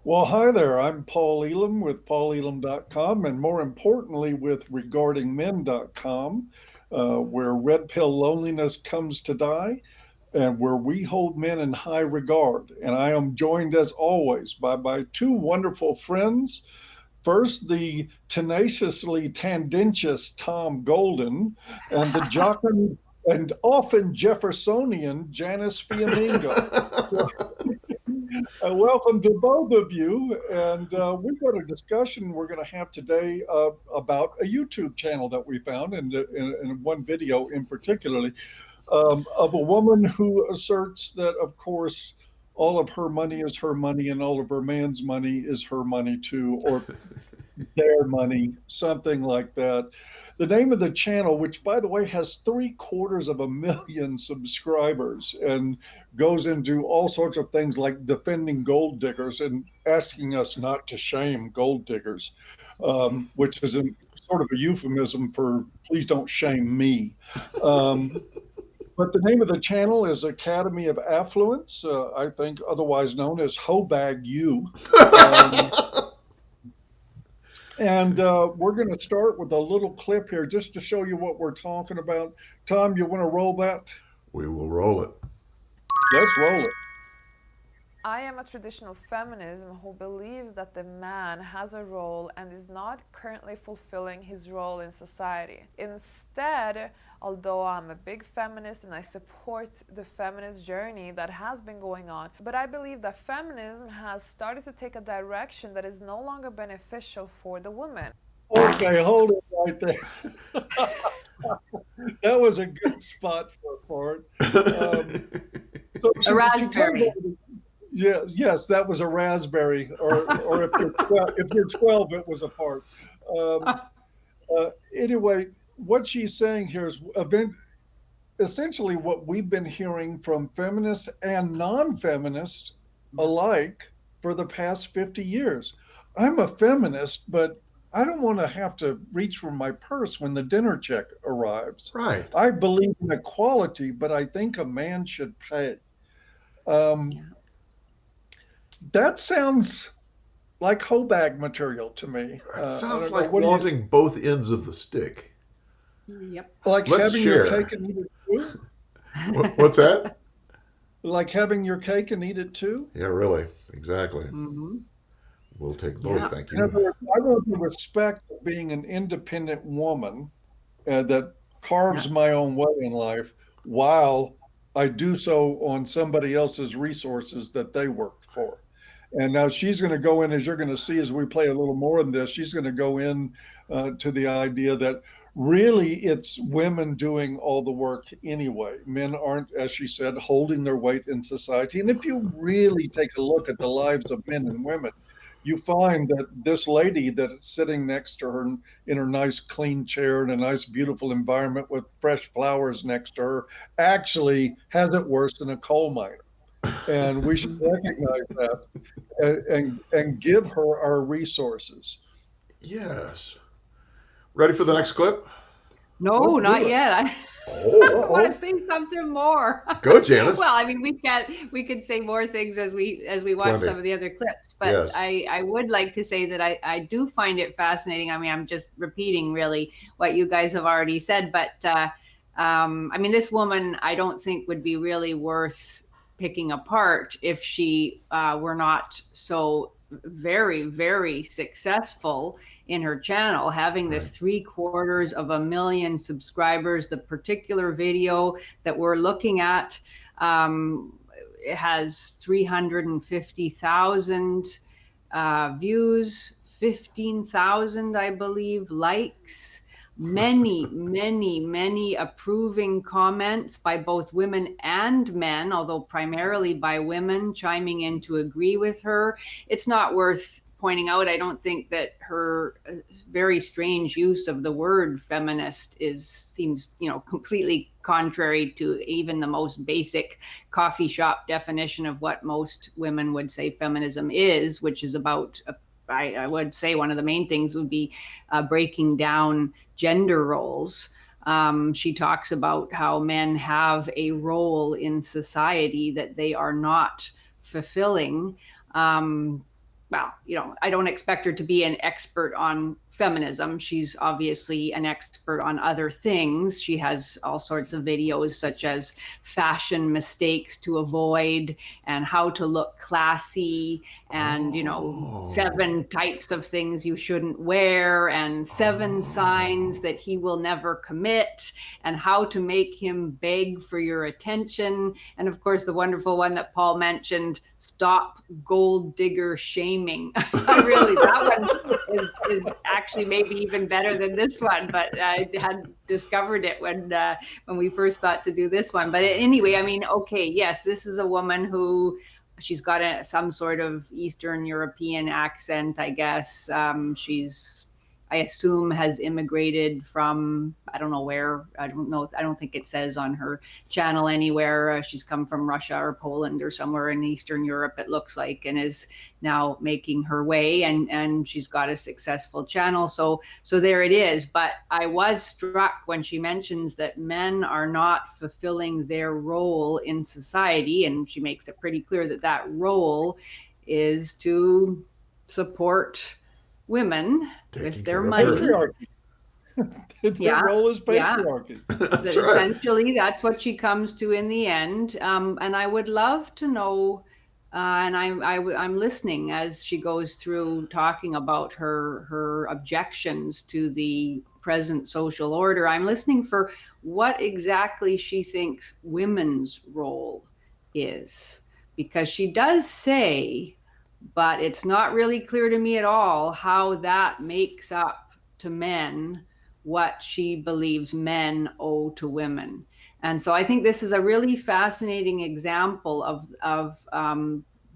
Well, hi there. I'm Paul Elam with paulelam.com and more importantly with regardingmen.com, where red pill loneliness comes to die and where we hold men in high regard. And I am joined as always by my two wonderful friends. First, the tenaciously tendentious Tom Golden and the jocund and often Jeffersonian Janice Fiamengo. Welcome to both of you. And we've got a discussion we're going to have today about a YouTube channel that we found, and in one video in particularly, of a woman who asserts that, of course, all of her money is her money and all of her man's money is her money too, or their money, something like that. The name of the channel, which by the way has 750,000 subscribers and goes into all sorts of things like defending gold diggers and asking us not to shame gold diggers, which is sort of a euphemism for please don't shame me. But the name of the channel is Academy of Affluence, I think otherwise known as Hobag U. Um, And we're going to start with a little clip here just to show you what we're talking about. Tom, you want to roll that? We will roll it. Let's roll it. I am a traditional feminism who believes that the man has a role and is not currently fulfilling his role in society. Instead, although I'm a big feminist and I support the feminist journey that has been going on, but I believe that feminism has started to take a direction that is no longer beneficial for the woman. Okay, hold it right there. That was a good spot for a fart. Um, so A she turns raspberry. over. Yeah, yes, that was a raspberry, or if you're 12, it was a fart. Um, anyway, what she's saying here is essentially what we've been hearing from feminists and non-feminists alike for the past 50 years. I'm a feminist, but I don't want to have to reach for my purse when the dinner check arrives. Right. I believe in equality, but I think a man should pay. Um, Yeah. that sounds like Hobag material to me. It I sounds don't know. like What do you wanting both ends of the stick. Yep. like Let's having your cake share. and eat it too? What's that? Like having your cake and eat it too? Yeah, really. Exactly. hmm We'll take both. Yeah. Thank In other you. words, I want the respect of being an independent woman that Yeah. carves my own way in life while I do so on somebody else's resources that they worked for. And now she's going to go in, as you're going to see as we play a little more in this, she's going to go in to the idea that really it's women doing all the work anyway. Men aren't, as she said, holding their weight in society. And if you really take a look at the lives of men and women, you find that this lady that is sitting next to her in her nice clean chair in a nice beautiful environment with fresh flowers next to her actually has it worse than a coal miner, and we should recognize that and give her our resources. Yes. Ready for the Yeah. next clip? No, Let's not do it. yet. I Oh, want to Uh-oh. say something more. go, Well, Janice. I mean, we could say more things as we watch Plenty. some of the other clips, but Yes. I would like to say that I do find it fascinating. I mean, I'm just repeating really what you guys have already said, but I mean, this woman I don't think would be really worth picking apart if she were not so very, very successful in her channel, having Right. this 750,000 subscribers. The particular video that we're looking at, it has 350,000 views, 15,000, I believe, likes, many approving comments by both women and men, although primarily by women chiming in to agree with her. It's not worth pointing out. I don't think that her very strange use of the word feminist seems, completely contrary to even the most basic coffee shop definition of what most women would say feminism is, which is about I would say one of the main things would be breaking down gender roles. She talks about how men have a role in society that they are not fulfilling. well, I don't expect her to be an expert on feminism. She's obviously an expert on other things. She has all sorts of videos, such as fashion mistakes to avoid and how to look classy, and 7 types of things you shouldn't wear, and 7 signs that he will never commit, and how to make him beg for your attention. And of course, the wonderful one that Paul mentioned, stop gold digger shaming. Really, that one is actually maybe even better than this one, but I had discovered it when we first thought to do this one. But anyway, I mean, okay, yes, this is a woman who, she's got some sort of Eastern European accent, I guess. She's, I assume, has immigrated from, I don't know where, I don't think it says on her channel anywhere. She's come from Russia or Poland or somewhere in Eastern Europe, it looks like, and is now making her way, and she's got a successful channel. So there it is. But I was struck when she mentions that men are not fulfilling their role in society, and she makes it pretty clear that that role is to support women with their money. Patriarchy. Their role is patriarchy. That's right. Essentially, that's what she comes to in the end. And I would love to know, and I'm listening as she goes through talking about her objections to the present social order. I'm listening for what exactly she thinks women's role is, because she does say, but it's not really clear to me at all how that makes up to men what she believes men owe to women. And so I think this is a really fascinating example of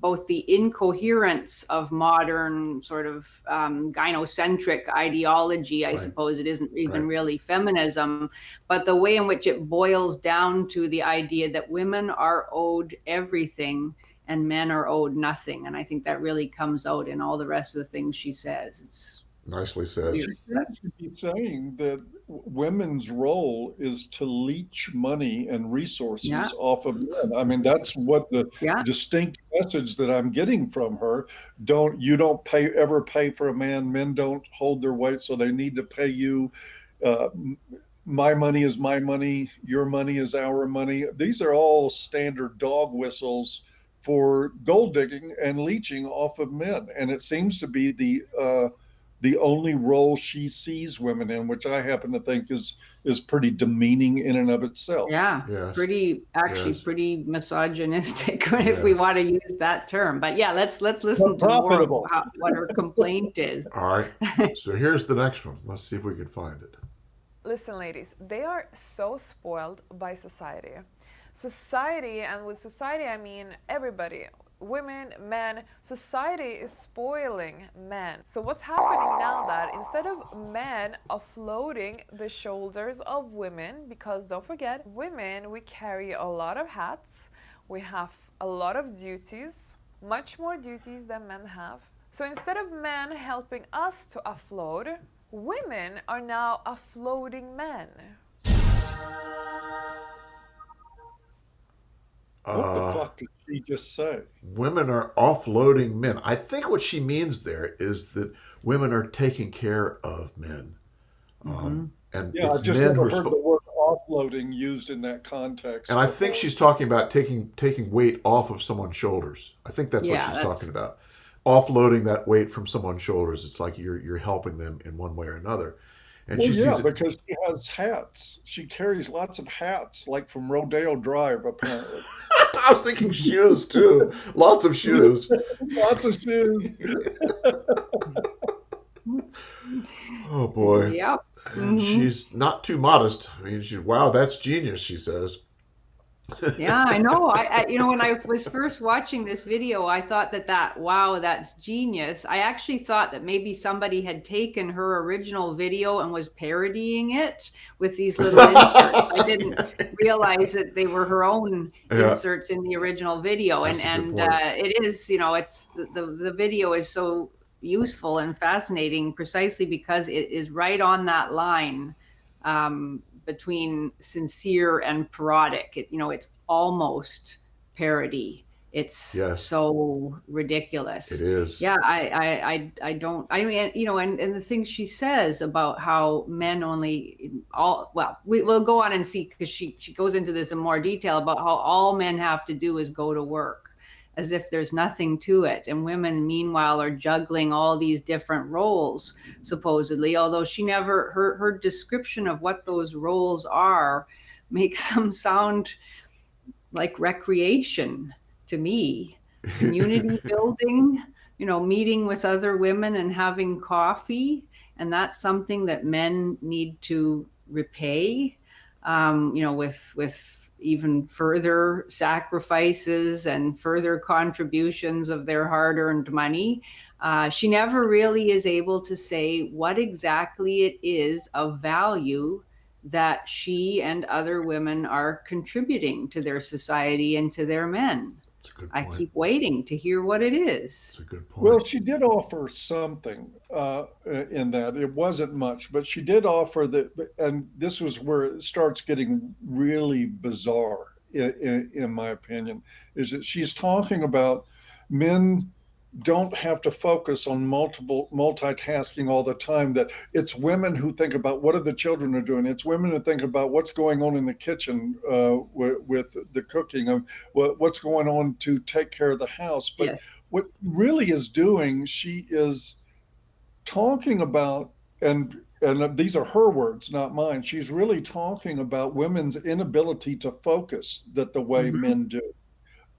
both the incoherence of modern sort of gynocentric ideology, I suppose it isn't even really feminism, but the way in which it boils down to the idea that women are owed everything and men are owed nothing. And I think that really comes out in all the rest of the things she says. It's nicely said. She should be saying that women's role is to leech money and resources off of men. I mean, that's what the distinct message that I'm getting from her. You don't ever pay for a man. Men don't hold their weight, so they need to pay you. My money is my money. Your money is our money. These are all standard dog whistles for gold digging and leeching off of men. And it seems to be the only role she sees women in, which I happen to think is pretty demeaning in and of itself. Yeah, yes. Pretty misogynistic if we want to use that term. But yeah, let's listen to more of what her complaint is. All right. So here's the next one. Let's see if we can find it. Listen, ladies, they are so spoiled by society. Society, and with society I mean everybody, women, men. Society is spoiling men. So what's happening now that instead of men offloading the shoulders of women, because don't forget, women, we carry a lot of hats, we have a lot of duties, much more duties than men have. So instead of men helping us to offload, women are now offloading men. What the fuck did she just say? Women are offloading men. I think what she means there is that women are taking care of men. And it's I just men never who heard the word offloading used in that context. And I think she's talking about taking weight off of someone's shoulders. I think that's what she's talking about. Offloading that weight from someone's shoulders. It's like you're helping them in one way or another. And she sees because she has hats. She carries lots of hats, like from Rodeo Drive, apparently. I was thinking shoes, too. Lots of shoes. Lots of shoes. Oh, boy. Yep. And she's not too modest. I mean, wow, that's genius, she says. Yeah, I know. I when I was first watching this video, I thought wow, that's genius. I actually thought that maybe somebody had taken her original video and was parodying it with these little inserts. I didn't realize that they were her own inserts in the original video. That's and it is, it's the video is so useful and fascinating precisely because it is right on that line. Between sincere and parodic. It's almost parody. It's Yes, so ridiculous. it is. Yeah, I don't, I mean, and the thing she says about how men only we'll go on and see, because she goes into this in more detail about how all men have to do is go to work, as if there's nothing to it. And women, meanwhile, are juggling all these different roles, supposedly, although she never, her description of what those roles are makes them sound like recreation to me. Community building, meeting with other women and having coffee. And that's something that men need to repay, with even further sacrifices and further contributions of their hard-earned money. She never really is able to say what exactly it is of value that she and other women are contributing to their society and to their men. That's a good I point. keep waiting to hear what it is. That's a good point. Well, she did offer something in that. It wasn't much, but she did offer that, and this was where it starts getting really bizarre, in my opinion, is that she's talking about men don't have to focus on multitasking all the time, that it's women who think about what are the children are doing, it's women who think about what's going on in the kitchen, with the cooking, of what's going on to take care of the house. But Yes. what really is doing, she is talking about, and these are her words, not mine, she's really talking about women's inability to focus that the way Mhm. men do.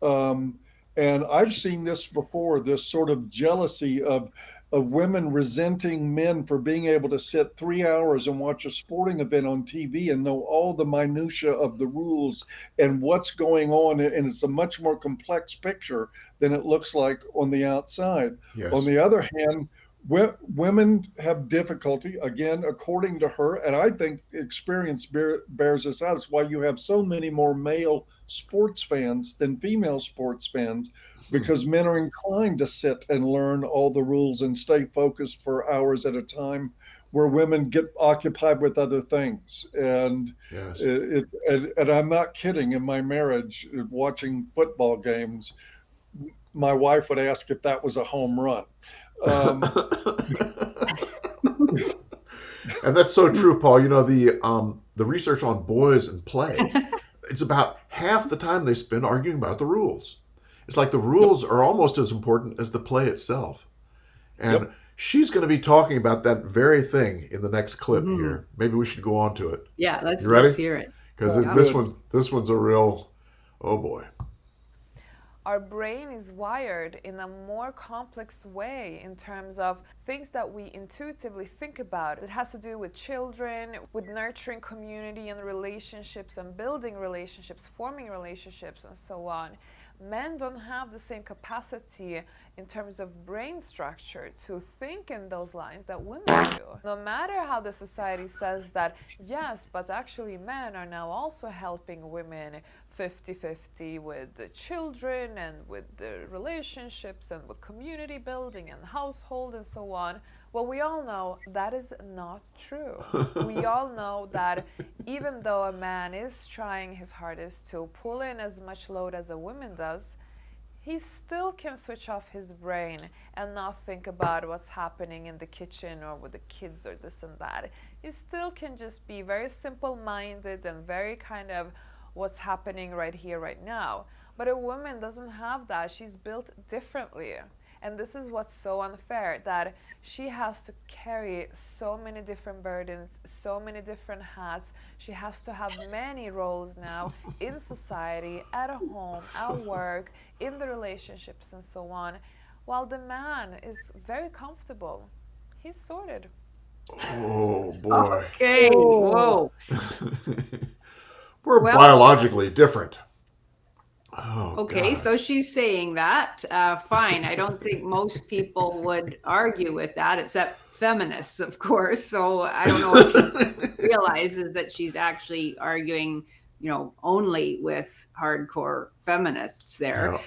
Um, and I've seen this before, this sort of jealousy of women resenting men for being able to sit 3 hours and watch a sporting event on TV and know all the minutia of the rules and what's going on. And it's a much more complex picture than it looks like on the outside. Yes. On the other hand, women have difficulty, again, according to her, and I think experience bears this out. It's why you have so many more male sports fans than female sports fans, because men are inclined to sit and learn all the rules and stay focused for hours at a time, where women get occupied with other things. And Yes. and I'm not kidding. In my marriage, watching football games, my wife would ask if that was a home run. And that's so true, Paul. The research on boys and play, it's about half the time they spend arguing about the rules. It's like the rules are almost as important as the play itself. And she's going to be talking about that very thing in the next clip here. Maybe we should go on to it. Yeah, let's hear it. Because this one's a real, oh boy. Our brain is wired in a more complex way in terms of things that we intuitively think about. It has to do with children, with nurturing community and relationships and building relationships, forming relationships, and so on. Men don't have the same capacity in terms of brain structure to think in those lines that women do. No matter how the society says that, yes, but actually men are now also helping women 50-50 with the children and with the relationships and with community building and household and so on. Well, we all know that is not true. We all know that even though a man is trying his hardest to pull in as much load as a woman does, he still can switch off his brain and not think about what's happening in the kitchen or with the kids or this and that. He still can just be very simple-minded and very kind of what's happening right here, right now. But a woman doesn't have that. She's built differently. And this is what's so unfair, that she has to carry so many different burdens, so many different hats. She has to have many roles now in society, at home, at work, in the relationships and so on, while the man is very comfortable. He's sorted. Oh boy. Okay. Whoa. We're biologically different. Oh, okay, God. so she's saying that. Fine. I don't think most people would argue with that, except feminists, of course. So I don't know if she realizes that she's actually arguing, only with hardcore feminists there.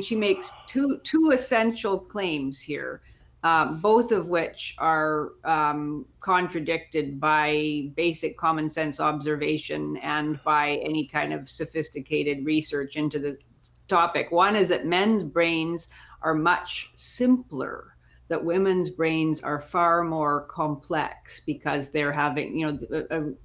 She makes two essential claims here. Both of which are contradicted by basic common sense observation and by any kind of sophisticated research into the topic. One is that men's brains are much simpler, that women's brains are far more complex because they're having,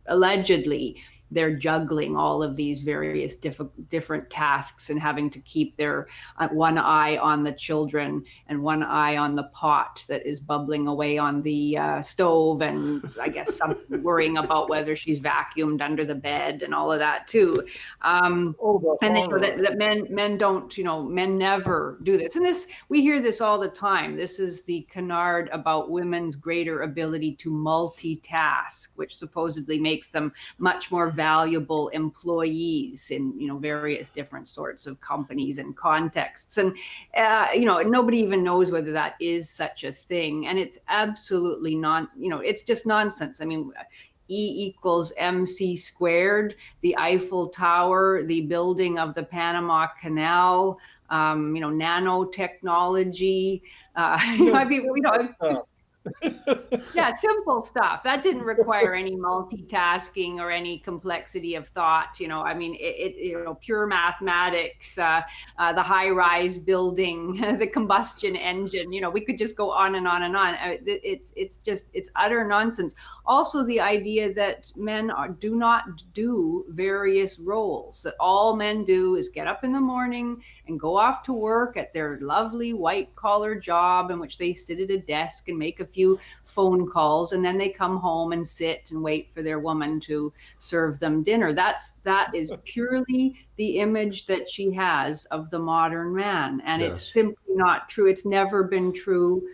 allegedly, they're juggling all of these various different tasks and having to keep their one eye on the children and one eye on the pot that is bubbling away on the stove, and I guess some worrying about whether she's vacuumed under the bed and all of that too. And they know that men don't, men never do this. And this, we hear this all the time. This is the canard about women's greater ability to multitask, which supposedly makes them much more valuable employees in, various different sorts of companies and contexts. And, nobody even knows whether that is such a thing. And it's absolutely it's just nonsense. I mean, E equals MC squared, the Eiffel Tower, the building of the Panama Canal, nanotechnology. Yeah, simple stuff that didn't require any multitasking or any complexity of thought. Pure mathematics, the high-rise building, the combustion engine. We could just go on and on and on. It's utter nonsense. Also, the idea that men do not do various roles, that all men do is get up in the morning and go off to work at their lovely white-collar job in which they sit at a desk and make a few phone calls, and then they come home and sit and wait for their woman to serve them dinner. That is purely the image that she has of the modern man, and It's simply not true. It's never been true.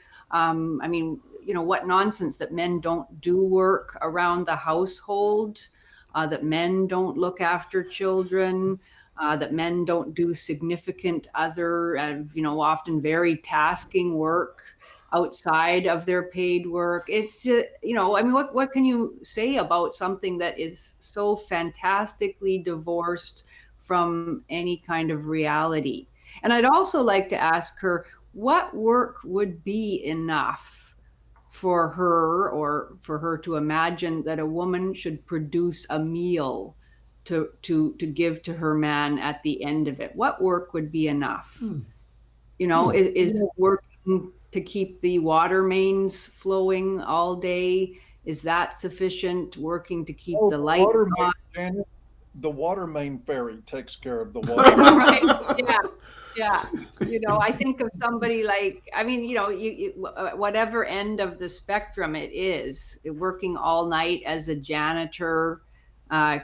What nonsense that men don't do work around the household, that men don't look after children, that men don't do significant other, often very tasking work outside of their paid work. It's just, what can you say about something that is so fantastically divorced from any kind of reality? And I'd also like to ask her, what work would be enough for her to imagine that a woman should produce a meal to give to her man at the end of it? What work would be enough? Is working to keep the water mains flowing all day, is that sufficient? Working to keep the lights on? Janice, the water main ferry takes care of the water. Right. Yeah. I think of somebody like, whatever end of the spectrum it is, working all night as a janitor,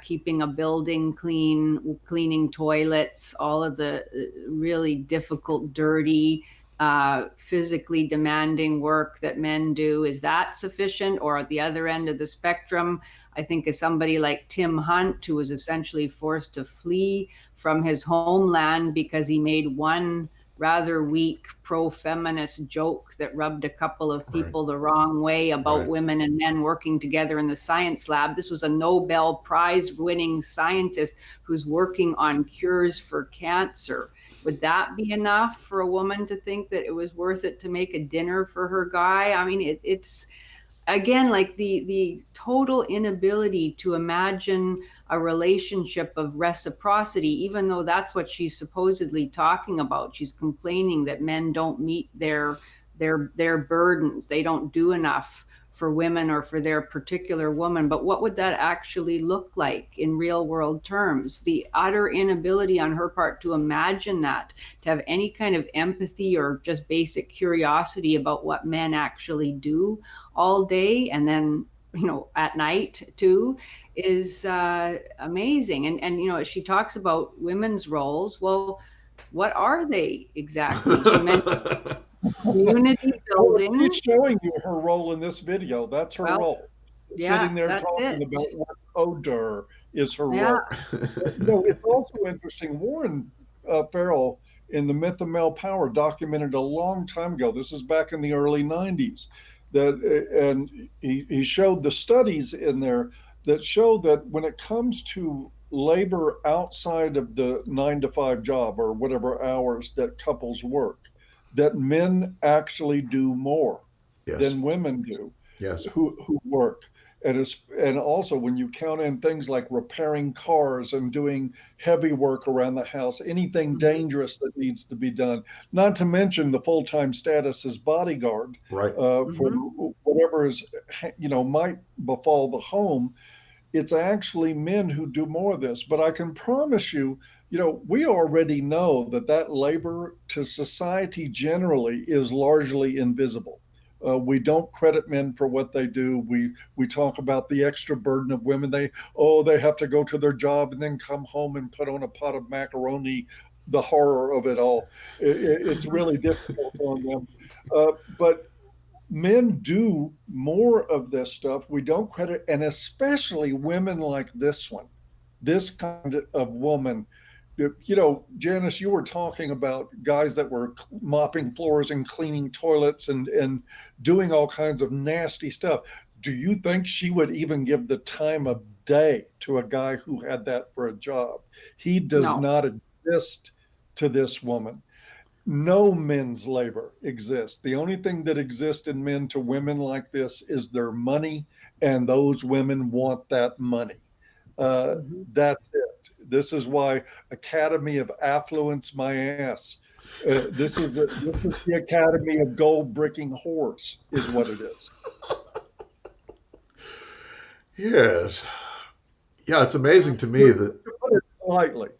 keeping a building clean, cleaning toilets, all of the really difficult, dirty, physically demanding work that men do. Is that sufficient? Or at the other end of the spectrum, I think of somebody like Tim Hunt, who was essentially forced to flee from his homeland because he made one rather weak pro-feminist joke that rubbed a couple of people the wrong way about women and men working together in the science lab. This was a Nobel Prize winning scientist who's working on cures for cancer. Would that be enough for a woman to think that it was worth it to make a dinner for her guy? It's again, like the total inability to imagine a relationship of reciprocity, even though that's what she's supposedly talking about. She's complaining that men don't meet their burdens. They don't do enough for women or for their particular woman. But what would that actually look like in real world terms? The utter inability on her part to imagine that, to have any kind of empathy or just basic curiosity about what men actually do all day and then at night too, is amazing. And she talks about women's roles. Well, what are they exactly? She mentioned community building. She's showing you her role in this video. That's her role. Sitting there talking about what odor is her role. It's also interesting. Warren Farrell in The Myth of Male Power documented a long time ago. This is back in the early 90s. And he showed the studies in there that show that when it comes to labor outside of the 9-to-5 job or whatever hours that couples work, that men actually do more than women do who work. and also when you count in things like repairing cars and doing heavy work around the house, anything dangerous that needs to be done, not to mention the full-time status as bodyguard Right. for whatever is, might befall the home. It's actually men who do more of this. But I can promise you, we already know that labor to society generally is largely invisible. We don't credit men for what they do. We talk about the extra burden of women. They have to go to their job and then come home and put on a pot of macaroni. The horror of it all. It's really difficult on them. But men do more of this stuff. We don't credit, and especially women like this one, this kind of woman. Janice, you were talking about guys that were mopping floors and cleaning toilets and doing all kinds of nasty stuff. Do you think she would even give the time of day to a guy who had that for a job? He does not exist to this woman. No men's labor exists. The only thing that exists in men to women like this is their money, and those women want that money. That's it. This is why Academy of Affluence my ass. This is the Academy of Gold Bricking Whores is what it is. Yes. Yeah, it's amazing to me that, to put it lightly.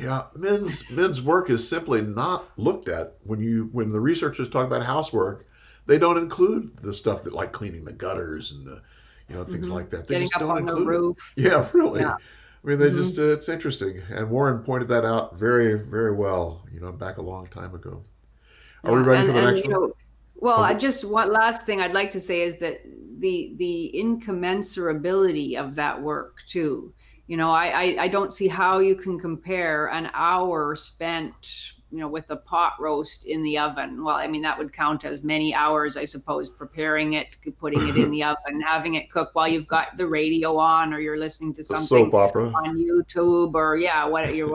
Yeah, men's work is simply not looked at when the researchers talk about housework. They don't include the stuff that like cleaning the gutters and the things like that. They Getting just up don't on include the roof. it. Yeah, really. Yeah. I mean, they just it's interesting, and Warren pointed that out very, very well. Back a long time ago. Are we ready for the next one? Well, one last thing I'd like to say is that the incommensurability of that work too. I don't see how you can compare an hour spent, with a pot roast in the oven. Well, I mean, that would count as many hours, I suppose, preparing it, putting it in the oven, having it cook while you've got the radio on, or you're listening to something soap opera on YouTube, or what you're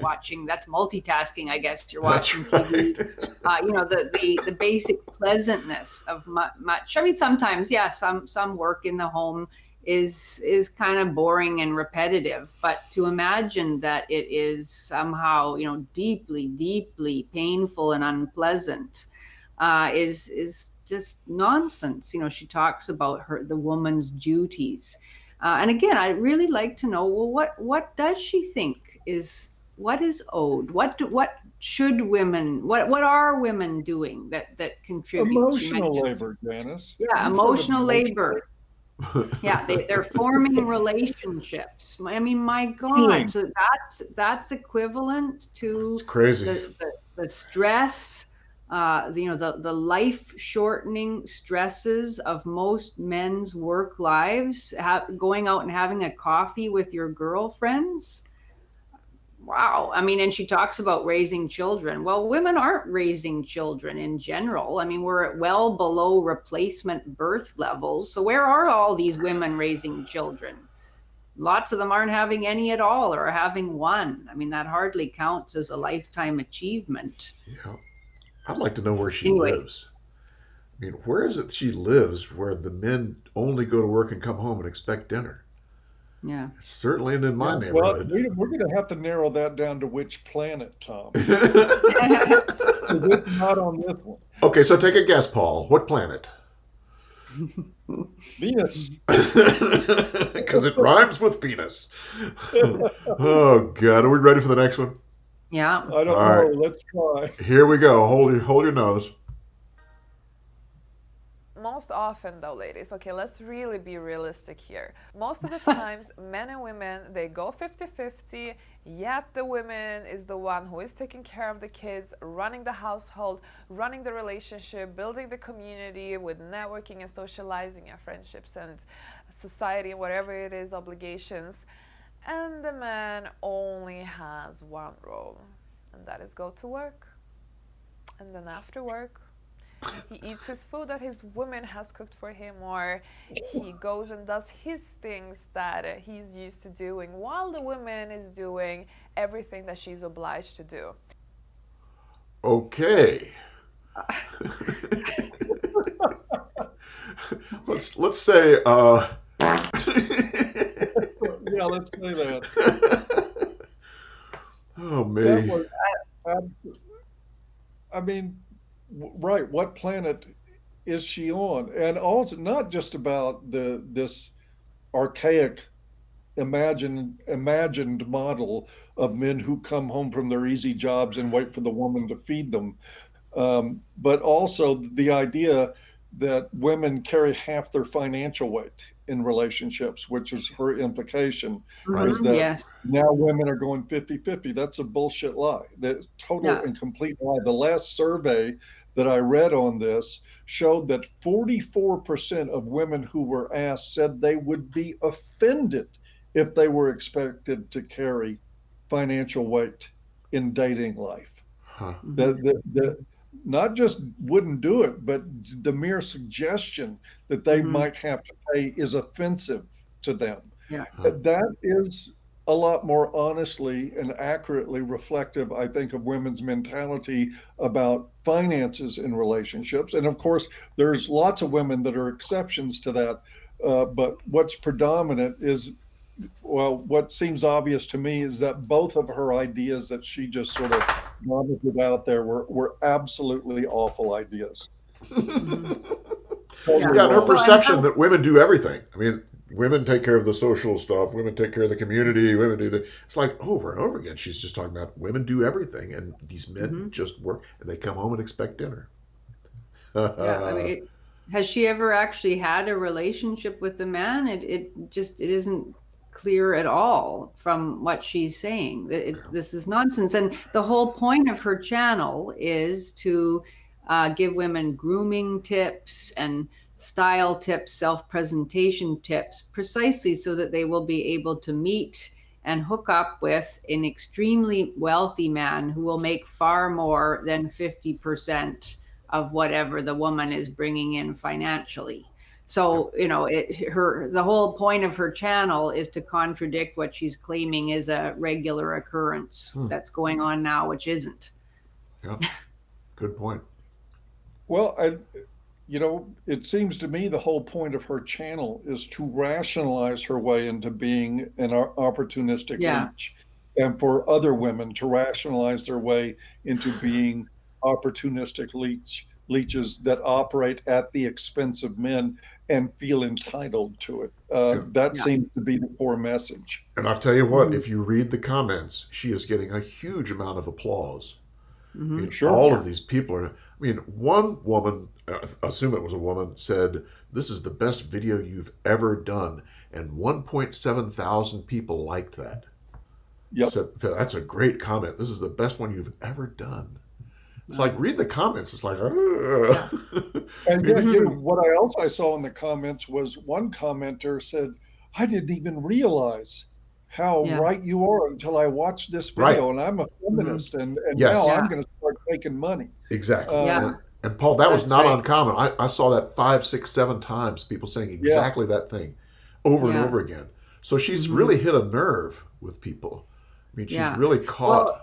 watching. That's multitasking, I guess. You're watching TV. The basic pleasantness of much. I mean, sometimes, some work in the home is kind of boring and repetitive, but to imagine that it is somehow deeply, deeply painful and unpleasant is just nonsense. She talks about the woman's duties, and again, I'd really like to know, well, what does she think is owed? What should women? What are women doing that contribute? Emotional labor, Janice. Yeah, emotional labor. Yeah, they're forming relationships. I mean, my God, so that's equivalent to crazy. The stress, the life shortening stresses of most men's work lives. Going out and having a coffee with your girlfriends. Wow. I mean, and she talks about raising children. Well, women aren't raising children in general. I mean, we're at well below replacement birth levels. So where are all these women raising children? Lots of them aren't having any at all, or having one. I mean, that hardly counts as a lifetime achievement. Yeah. I'd like to know where she lives. I mean, where is it she lives where the men only go to work and come home and expect dinner? Yeah, certainly in my neighborhood. Well, we're going to have to narrow that down to which planet, Tom. It's not on this one. Okay, so take a guess, Paul. What planet? Venus. Because it rhymes with penis. Oh God, are we ready for the next one? Yeah. I don't know. Right. Let's try. Here we go. Hold your nose. Most often though, ladies, okay, let's really be realistic here. Most of the times, men and women, they go 50-50, yet the woman is the one who is taking care of the kids, running the household, running the relationship, building the community with networking and socializing and friendships and society and whatever it is, obligations. And the man only has one role, and that is go to work. And then after work, he eats his food that his woman has cooked for him, or he goes and does his things that he's used to doing while the woman is doing everything that she's obliged to do. Okay. let's say Yeah, let's say that. Oh, That me. was, I mean, right. What planet is she on? And also, not just about this archaic imagined model of men who come home from their easy jobs and wait for the woman to feed them, but also the idea that women carry half their financial weight in relationships, which is her implication, Right. is that Yes. now women are going 50-50. That's a bullshit lie. That's total Yeah. and complete lie. The last survey that I read on this showed that 44% of women who were asked said they would be offended if they were expected to carry financial weight in dating life. Huh. The not just wouldn't do it, but the mere suggestion that they might have to pay is offensive to them. Yeah. That is a lot more honestly and accurately reflective, I think, of women's mentality about finances in relationships. And of course, there's lots of women that are exceptions to that. But what's predominant is, well, what seems obvious to me is that both of her ideas that she just sort of vomited out there were absolutely awful ideas. Yeah, and her perception that women do everything. I mean, women take care of the social stuff. Women take care of the community. Women do the. It's like over and over again. She's just talking about women do everything, and these men just work, and they come home and expect dinner. Yeah, I mean, has she ever actually had a relationship with a man? It isn't clear at all from what she's saying. This is nonsense, and the whole point of her channel is to give women grooming tips and style tips, self-presentation tips, precisely so that they will be able to meet and hook up with an extremely wealthy man who will make far more than 50% of whatever the woman is bringing in financially. So, the whole point of her channel is to contradict what she's claiming is a regular occurrence that's going on now, which isn't. Yeah, good point. Well, it seems to me the whole point of her channel is to rationalize her way into being an opportunistic leech, and for other women to rationalize their way into being opportunistic leeches that operate at the expense of men and feel entitled to it. That seems to be the core message. And I'll tell you what, if you read the comments, she is getting a huge amount of applause. I mean, all of these people are. I mean, one woman, assume it was a woman, said, "This is the best video you've ever done," and 1.7 thousand people liked that. Yep. So that's a great comment. This is the best one you've ever done. It's like, read the comments. It's like, And yet, what I saw in the comments was one commenter said, "I didn't even realize how right you are until I watched this video, and I'm a feminist, and now I'm going to start making money." Exactly. And Paul, that was not uncommon. I saw that 5, 6, 7 times, people saying exactly that thing over and over again. So she's really hit a nerve with people. I mean, she's really caught. Well,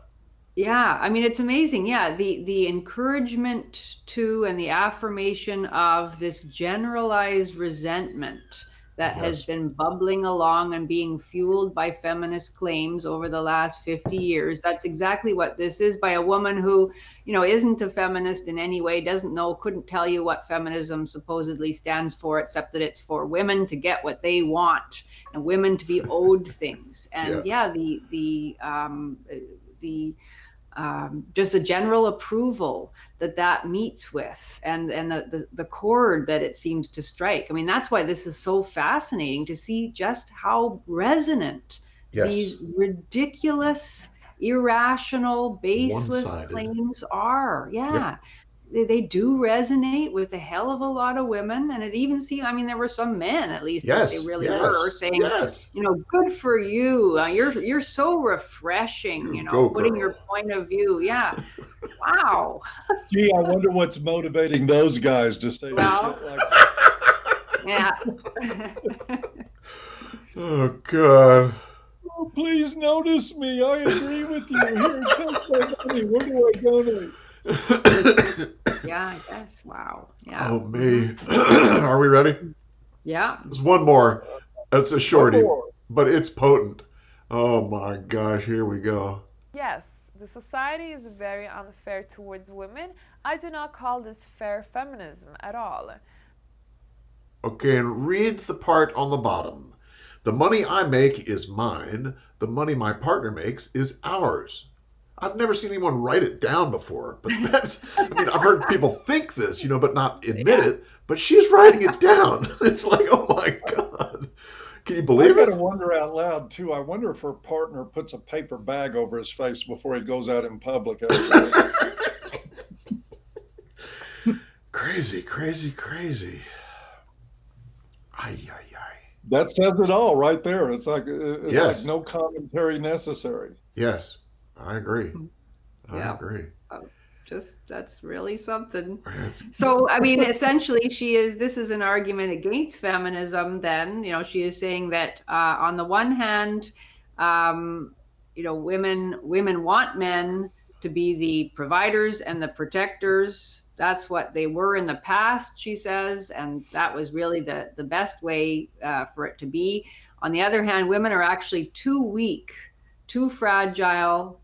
I mean, it's amazing. Yeah, the encouragement to and the affirmation of this generalized resentment that has been bubbling along and being fueled by feminist claims over the last 50 years. That's exactly what this is, by a woman who, isn't a feminist in any way, doesn't know, couldn't tell you what feminism supposedly stands for, except that it's for women to get what they want and women to be owed things. And just a general approval that meets with, and the chord that it seems to strike. I mean, that's why this is so fascinating to see just how resonant these ridiculous, irrational, baseless One-sided claims are. They do resonate with a hell of a lot of women, and it even seemed, I mean, there were some men, at least, that they really were saying, good for you. You're so refreshing, putting your point of view. Yeah. Wow. Gee, I wonder what's motivating those guys to say that. Oh, God. Oh, please notice me. I agree with you. Here, take my money. Where do I donate? I guess. Wow. Yeah. Oh, me. Are we ready? Yeah. There's one more. That's a shorty, more. but it's potent. Oh my gosh, here we go. Yes, the society is very unfair towards women. I do not call this fair feminism at all. Okay, and read the part on the bottom. The money I make is mine. The money my partner makes is ours. I've never seen anyone write it down before, but that's, I mean, I've heard people think this, but not admit it, but she's writing it down. It's like, oh my God. Can you believe I it? gotta wonder out loud too. I wonder if her partner puts a paper bag over his face before he goes out in public. Crazy, crazy, crazy. Ay, ay, ay. That says it all right there. It's like Yes. no commentary necessary. Yes, I agree. Yeah. I agree. That's really something. Yes. So, I mean, essentially, this is an argument against feminism. Then, she is saying that on the one hand, women want men to be the providers and the protectors. That's what they were in the past, she says, and that was really the best way for it to be. On the other hand, women are actually too weak, too fragile.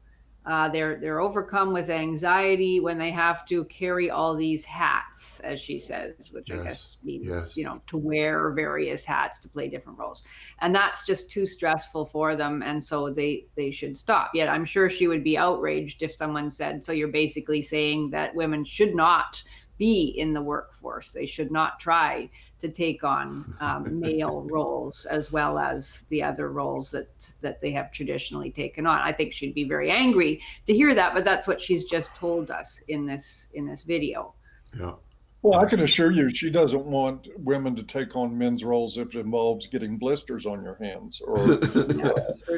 They're overcome with anxiety when they have to carry all these hats, as she says, which I guess means, to wear various hats to play different roles. And that's just too stressful for them. And so they should stop. Yet I'm sure she would be outraged if someone said, so you're basically saying that women should not be in the workforce. They should not try to take on male roles as well as the other roles that they have traditionally taken on. I think she'd be very angry to hear that, but that's what she's just told us in this video. Yeah. Well, I can assure you, she doesn't want women to take on men's roles if it involves getting blisters on your hands or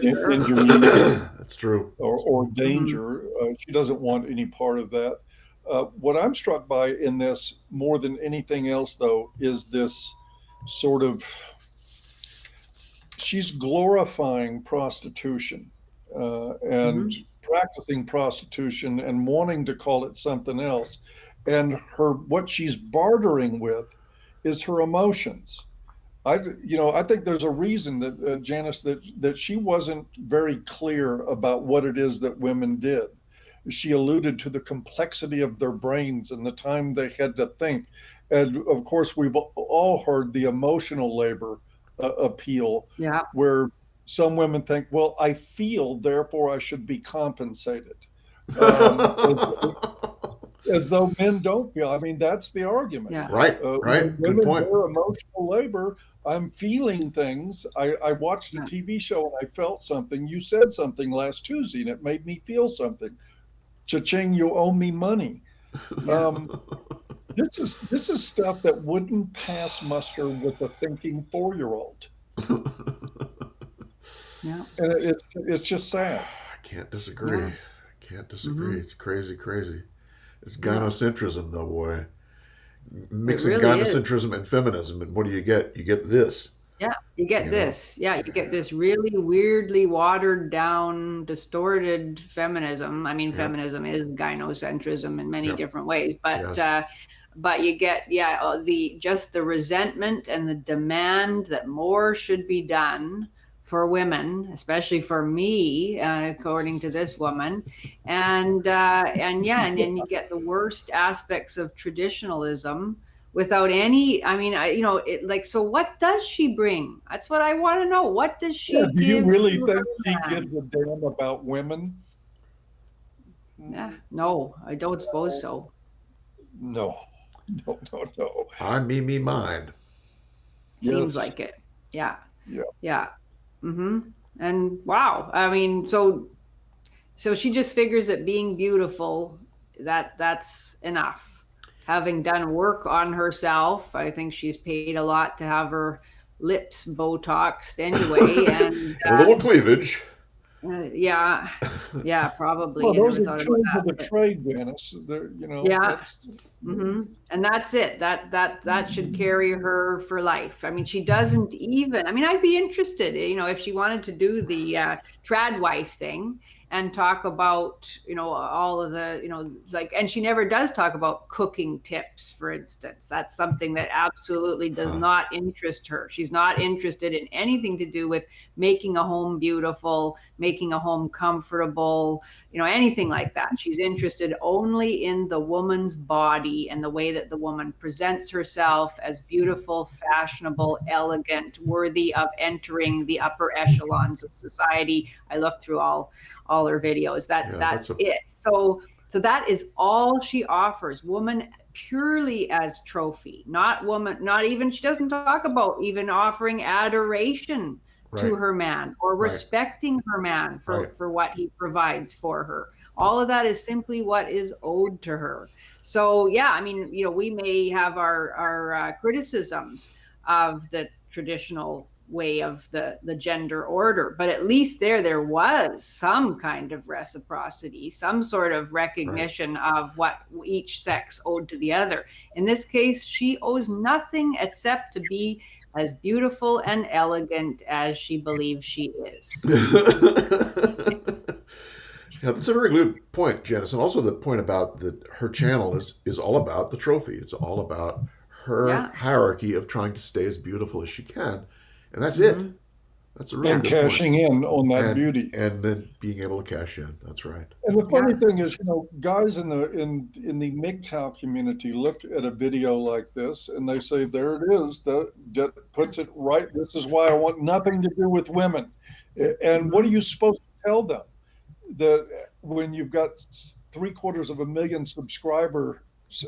injury. That's true. Or danger. She doesn't want any part of that. What I'm struck by in this more than anything else, though, is this sort of, she's glorifying prostitution and practicing prostitution and wanting to call it something else. And what she's bartering with is her emotions. I think there's a reason that Janice, that she wasn't very clear about what it is that women did. She alluded to the complexity of their brains and the time they had to think. And of course, we've all heard the emotional labor appeal, where some women think, well, I feel, therefore I should be compensated. As though men don't feel. I mean, that's the argument. Yeah. Right. Good point. Their emotional labor, I'm feeling things. I watched a TV show and I felt something. You said something last Tuesday and it made me feel something. Cha-ching, you owe me money. This is stuff that wouldn't pass muster with a thinking 4-year-old. Yeah. And it's just sad. I can't disagree. It's crazy. It's gynocentrism, though, boy. Mixing really gynocentrism and feminism, and what do you get? You get this. Yeah, you get this. Yeah, you get this really weirdly watered down, distorted feminism. I mean, feminism is gynocentrism in many different ways, but you get the resentment and the demand that more should be done for women, especially for me, according to this woman, and then you get the worst aspects of traditionalism without any. I mean, so what does she bring? That's what I want to know. What does she give? Do you really think she gives a damn about women? Yeah, no, I don't suppose so. No. I, me, mine. Seems like it. Yeah. And wow, I mean, so she just figures that being beautiful, that's enough. Having done work on herself, I think she's paid a lot to have her lips Botoxed anyway, and a little cleavage. Yeah, probably. Well, those are tools of the trade, Janice. Yeah. And that's it. That should carry her for life. I mean, she doesn't even. I mean, I'd be interested, if she wanted to do the trad wife thing and talk about, all of the, like, and she never does talk about cooking tips, for instance. That's something that absolutely does not interest her. She's not interested in anything to do with making a home beautiful, making a home comfortable, anything like that. She's interested only in the woman's body and the way that the woman presents herself as beautiful, fashionable, elegant, worthy of entering the upper echelons of society. I looked through all her videos. That's it. So that is all she offers. Woman purely as trophy, not even, she doesn't talk about even offering adoration to her man or respecting her man for what he provides for her. All of that is simply what is owed to her. So yeah, I mean, we may have our criticisms of the traditional way of the gender order, but at least there was some kind of reciprocity, some sort of recognition of what each sex owed to the other. In this case, she owes nothing except to be as beautiful and elegant as she believes she is. Yeah, that's a very good point, Janice, and also the point about her channel is all about the trophy. It's all about her hierarchy of trying to stay as beautiful as she can, and that's it. That's a really and good cashing point. in on that beauty, and then being able to cash in. That's right. And the funny thing is, guys in the MGTOW community look at a video like this and they say, "There it is. That puts it right. This is why I want nothing to do with women." And what are you supposed to tell them? That when you've got 750,000 subscribers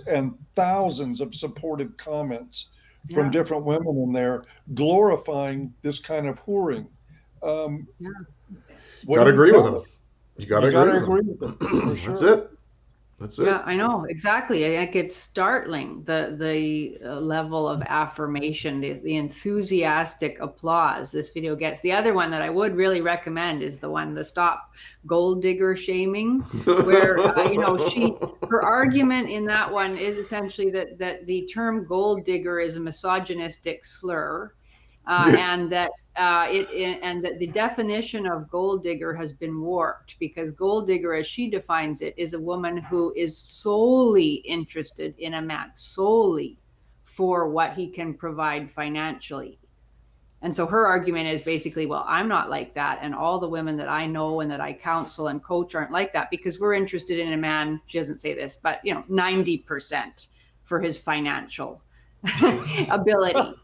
and thousands of supportive comments from different women in there glorifying this kind of whoring. You got to agree with them. You got to agree with them. That's it. That's it. Yeah, I know, exactly. I think it's startling, the level of affirmation, the enthusiastic applause this video gets. The other one that I would really recommend is the Stop Gold Digger Shaming, where her argument in that one is essentially that the term gold digger is a misogynistic slur. And that the definition of gold digger has been warped, because gold digger, as she defines it, is a woman who is solely interested in a man, solely for what he can provide financially. And so her argument is basically, well, I'm not like that, and all the women that I know and that I counsel and coach aren't like that, because we're interested in a man, she doesn't say this, but 90% for his financial ability.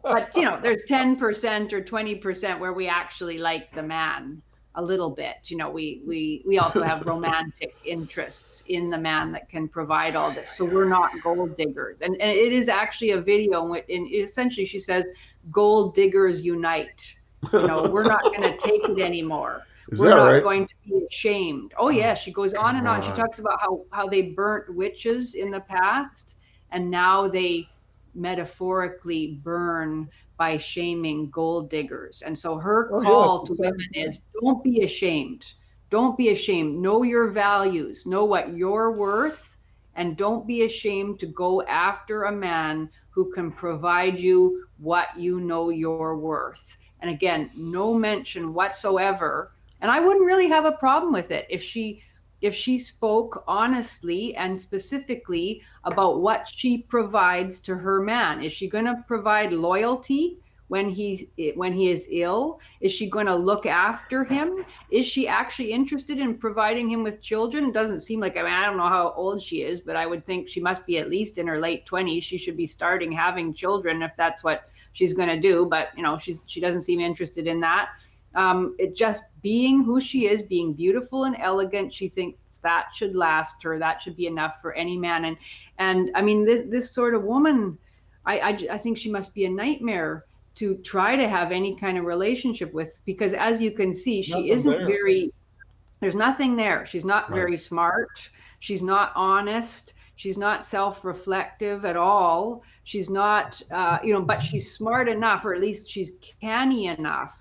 But there's 10% or 20% where we actually like the man a little bit. We also have romantic interests in the man that can provide all this. So we're not gold diggers. And it is actually a video in essentially she says, gold diggers unite. We're not going to take it anymore. We're not going to be ashamed. Oh yeah, she goes on and on. She talks about how they burnt witches in the past, and now they metaphorically burn by shaming gold diggers. And so her call to women is, don't be ashamed. Don't be ashamed. Know your values. Know what you're worth. And don't be ashamed to go after a man who can provide you what you know you're worth. And again, no mention whatsoever. And I wouldn't really have a problem with it if she spoke honestly and specifically about what she provides to her man. Is she going to provide loyalty when he is ill? Is she going to look after him? Is she actually interested in providing him with children? It doesn't seem like, I don't know how old she is, but I would think she must be at least in her late 20s. She should be starting having children if that's what she's going to do. But she doesn't seem interested in that. It just being who she is, being beautiful and elegant, she thinks that should last her. That should be enough for any man. And I mean, this sort of woman, I think she must be a nightmare to try to have any kind of relationship with, because as you can see, she isn't there's nothing there. She's not very smart. She's not honest. She's not self-reflective at all. She's not, but she's smart enough, or at least she's canny enough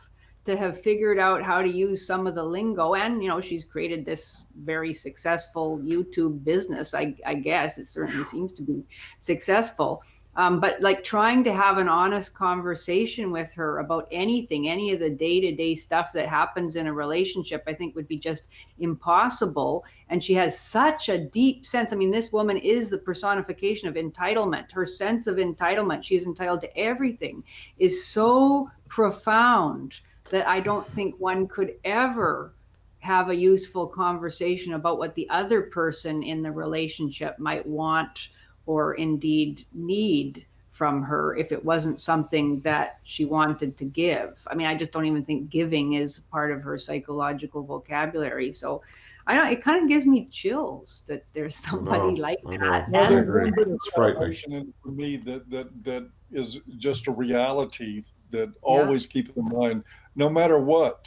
to have figured out how to use some of the lingo. And, she's created this very successful YouTube business. I guess it certainly seems to be successful. But like trying to have an honest conversation with her about anything, any of the day-to-day stuff that happens in a relationship, I think would be just impossible. And she has such a deep sense. I mean, this woman is the personification of entitlement. Her sense of entitlement, she's entitled to everything, is so profound that I don't think one could ever have a useful conversation about what the other person in the relationship might want or indeed need from her if it wasn't something that she wanted to give. I mean, I just don't even think giving is part of her psychological vocabulary. So I don't, it kind of gives me chills that there's somebody like that. I agree. It's frightening for me that is just a reality that always keep in mind, no matter what,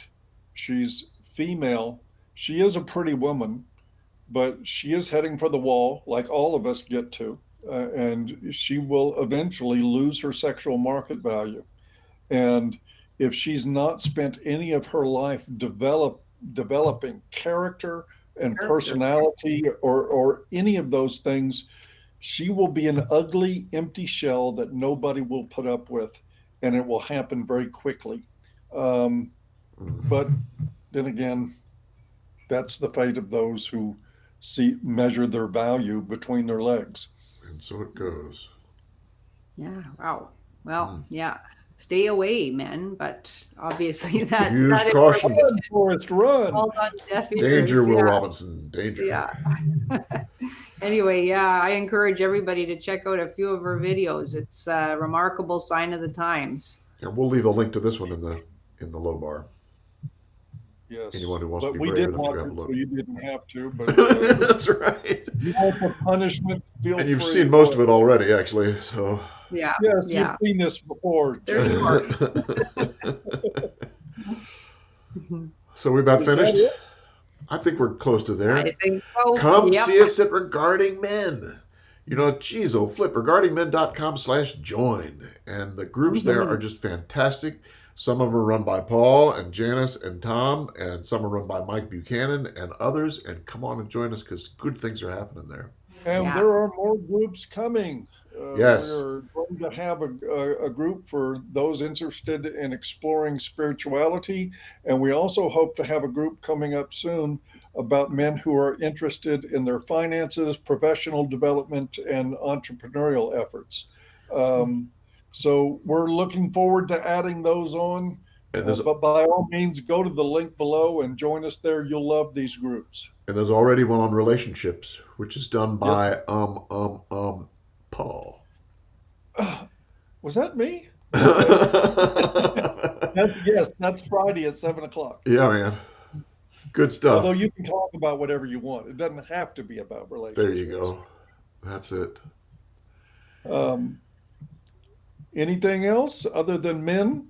she's female, she is a pretty woman, but she is heading for the wall like all of us get to. And she will eventually lose her sexual market value. And if she's not spent any of her life developing character and personality or any of those things, she will be an ugly, empty shell that nobody will put up with, and it will happen very quickly. But then again, that's the fate of those who measure their value between their legs. And so it goes. Yeah. Wow. Well, yeah. Stay away, men. But obviously that use caution. Forrest, run. Falls on deaf ears. Danger, Will Robinson. Danger. Yeah. Anyway, yeah, I encourage everybody to check out a few of her videos. It's a remarkable sign of the times. And we'll leave a link to this one in the low bar. Yes. Anyone who wants to be we brave did enough to have a want look. so you didn't have to. But that's right. You want the punishment? Feel and you've free. seen most of it already, actually. So. Yeah. Yes, yeah. you've seen this before. There's more. So we about finished? I think we're close to there. I think so. Come see us at Regarding Men. You know, geez, flip, regardingmen.com/join. And the groups there are just fantastic. Some of them are run by Paul and Janice and Tom, and some are run by Mike Buchanan and others. And come on and join us because good things are happening there. And there are more groups coming. Yes. We're going to have a group for those interested in exploring spirituality. And we also hope to have a group coming up soon about men who are interested in their finances, professional development, and entrepreneurial efforts. So we're looking forward to adding those on. But by all means, go to the link below and join us there. You'll love these groups. And there's already one on relationships, which is done by Paul. Was that me? Yes, that's Friday at 7:00. Yeah, man. Good stuff. Although you can talk about whatever you want. It doesn't have to be about relationships. There you go. That's it. Anything else other than men?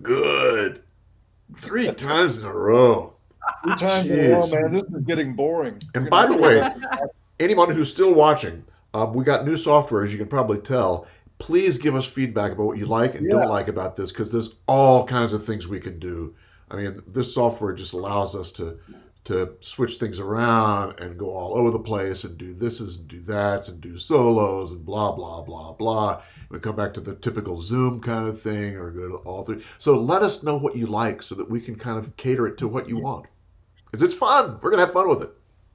Good. 3 times in a row. 3 times in a row, man. This is getting boring. And by the way, anyone who's still watching, we got new software, as you can probably tell. Please give us feedback about what you like and don't like about this, because there's all kinds of things we can do. I mean, this software just allows us to switch things around and go all over the place and do this and do that and do solos and blah, blah, blah, blah. We come back to the typical Zoom kind of thing or go to all 3. So let us know what you like so that we can kind of cater it to what you want. Because it's fun. We're going to have fun with it.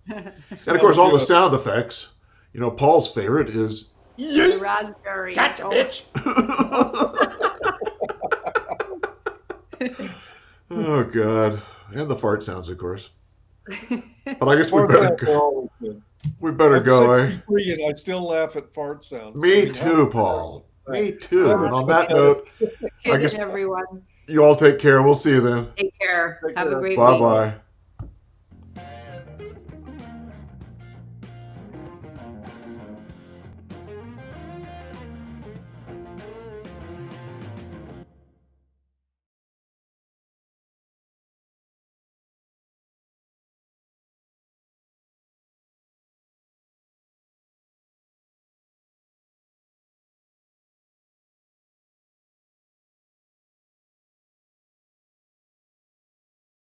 And, of course, all the sound effects. You know, Paul's favorite is... The raspberry. Gotcha, bitch! Oh, God. And the fart sounds, of course. But I guess we better go. We better go, eh? And I still laugh at fart sounds. Me too, Paul. Me too. And on that note, I guess everyone. You all take care. We'll see you then. Take care. Have a great week. Bye-bye.